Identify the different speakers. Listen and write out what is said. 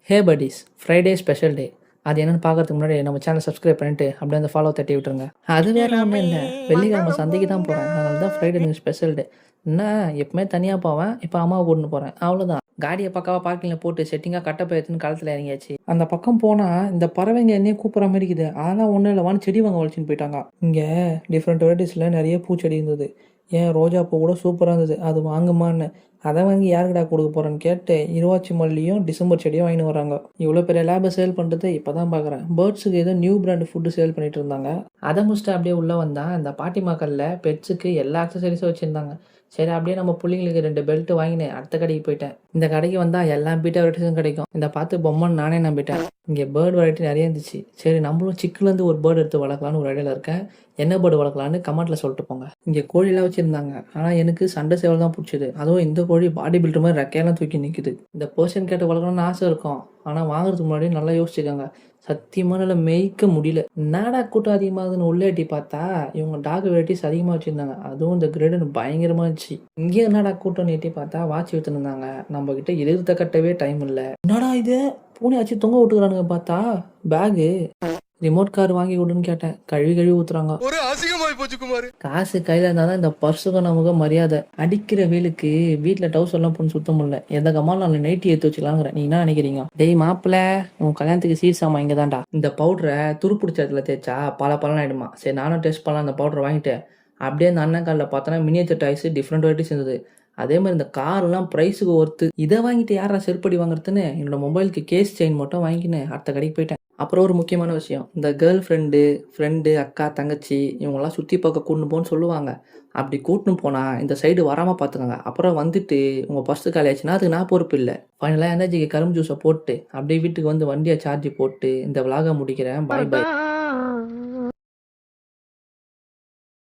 Speaker 1: ஹே buddies, Friday special day. அது என்னென்னு பார்க்கறதுக்கு முன்னாடி நம்ம சேனல் சப்ஸ்கிரைப் பண்ணிட்டு அப்படியே அந்த ஃபாலோ தட்டி விட்டுருங்க. அது வேற ஒன்றும் இல்லை, வெள்ளிக்கிழமை சந்தைக்கு தான் போகிறேன். அதனால தான் ஃப்ரைடே எனக்கு ஸ்பெஷல் டே. என்ன எப்பவுமே தனியாக போவேன், இப்போ அம்மாவை கூட்டின்னு போகிறேன், அவ்வளோதான். காடியை பக்காவாக பார்க்கிங்கில் போட்டு செட்டிங்காக கட்டப்பை எடுத்துன்னு களத்தில் இறங்கியாச்சு. அந்த பக்கம் போனால் இந்த பறவைங்க என்னையே கூப்பிட்ற மாதிரி இருக்குது. அதெல்லாம் ஒன்றும் இல்லை, வான்னு செடி வாங்க வலிச்சுன்னு போயிட்டாங்க. இங்கே டிஃப்ரெண்ட் வெரைட்டிஸில் நிறைய பூச்செடி இருந்தது. ஏன் ரோஜா பூ கூட சூப்பராக இருந்தது, அது வாங்குமான்னு. அதை வாங்கி யாருக்கிட்ட கொடுக்க போகிறேன்னு கேட்டு இருவாச்சி மல்லியும் டிசம்பர் செடியும் வாங்கின்னு வராங்க. இவ்வளோ பெரிய லேபை சேல் பண்ணுறது இப்போ தான் பார்க்குறேன். பேர்ட்ஸுக்கு ஏதோ நியூ பிராண்ட் ஃபுட்டு சேல் பண்ணிட்டு இருந்தாங்க. அதை முடிச்சுட்டு அப்படியே உள்ளே வந்தால் இந்த பாட்டி மக்களில் பெட்ஸுக்கு எல்லா அக்சசரிஸும் வச்சுருந்தாங்க. சரி, அப்படியே நம்ம பிள்ளைங்களுக்கு 2 பெல்ட் வாங்கினேன். அடுத்த கடைக்கு போயிட்டேன். இந்த கடைக்கு வந்தால் எல்லா பீட்டா வெரைட்டிஸும் கிடைக்கும். இந்த பார்த்து பொம்மைன்னு நானே நம்பிட்டேன். இங்கே பேர்டு வெரைட்டி நிறைய இருந்துச்சு. சரி, நம்மளும் சிக்குலேருந்து ஒரு பேர்டு எடுத்து வளர்க்கலான்னு ஒரு ஐடியாவில் இருக்கேன். என்ன பேர்டு வளர்க்கலான்னு கமெண்ட்டில் சொல்லிட்டு போங்க. இங்கே கோழிலாம் வச்சுருந்தாங்க, ஆனால் எனக்கு சண்டை சேவல் தான் பிடிச்சிது. அதுவும் இந்த கோழி பாடி பில்டர் மாதிரி ரெக்கையெல்லாம் தூக்கி நிற்குது. இந்த பர்சன் கேட்டு வளர்க்கணும்னு ஆசை இருக்கும், ஆனால் வாங்குறதுக்கு முன்னாடி நல்லா யோசிச்சுக்கோங்க. சத்தியமாக நல்லா மேய்க்க முடியல. நாடா கூட்டம் அதிகமாகுதுன்னு உள்ளே எட்டி பார்த்தா இவங்க டாக் வெரைட்டிஸ் அதிகமாக வச்சுருந்தாங்க. அதுவும் இந்த கிரேடுன்னு பயங்கரமாக இருந்துச்சு. இங்கே என்னடா கூட்டம் எட்டி பார்த்தா வாட்ச் விற்றுருந்தாங்க. நம்மக்கிட்ட எழுத கட்டவே டைம் இல்லை. என்னடா இது, பூனை ஆச்சு தொங்க விட்டுக்கிறானுங்க. பார்த்தா பேகு ரிமோட் கார் வாங்கி கொடுன்னு கேட்டேன். கழுவி ஊத்துறாங்க. ஒரு அசிங்கமாய் போச்சு குமார். காசு கையில இருந்தாதான் இந்த பர்சுக்கும் நமக்கு மரியாதை. அடிக்கிற வெயிலுக்கு வீட்டுல டவுசர் எல்லாம் போன்னு சுத்தம் முடியல. எந்த கமாலும் நான் நைட்டி எடுத்து வச்சுக்கலாங்கிறேன். நீங்க என்ன நினைக்கிறீங்க? டேய் மாப்பிள்ள, உன் கல்யாணத்துக்கு சீர்சாமா இங்க தான்டா. இந்த பவுடரை துருப்பிடிச்ச இடத்துல தேய்ச்சா பல ஆயிடுமா. சரி, நானும் டெஸ்ட் பண்ணலாம். அந்த பவுடரை வாங்கிட்டு அப்படியே அந்த அண்ணன் காலில் பார்த்தோன்னா மினியேச்சர் டாய்ஸ் டிஃப்ரெண்ட் வெரைட்டிஸ் இருந்தது. அதே மாதிரி இந்த கார்லாம் ப்ரைஸுக்கு ஒர்த்து. இதை வாங்கிட்டு யாரா செருப்படி வாங்குறதுன்னு என்னோட மொபைலுக்கு கேஸ் செயின் மட்டும் வாங்கிக்கினேன். அடுத்த கடைக்கு போயிட்டேன். அப்புறம் ஒரு முக்கியமான விஷயம், இந்த கேர்ள் ஃப்ரெண்டு அக்கா தங்கச்சி இவங்கெல்லாம் சுற்றி பார்க்க கூட்டின்னு போன்னு சொல்லுவாங்க. அப்படி கூட்டின்னு போனால் இந்த சைடு வராமல் பார்த்துக்கோங்க. அப்புறம் வந்துட்டு உங்கள் பஸ்ஸு காலி ஆச்சுன்னா அதுக்கு நான் பொறுப்பு இல்லை. ஃபைனலாக எனர்ஜிக்கு கரும்பு ஜூஸை போட்டு அப்படியே வீட்டுக்கு வந்து வண்டியை சார்ஜ் போட்டு இந்த விலாக முடிக்கிறேன். பாய் பாய்.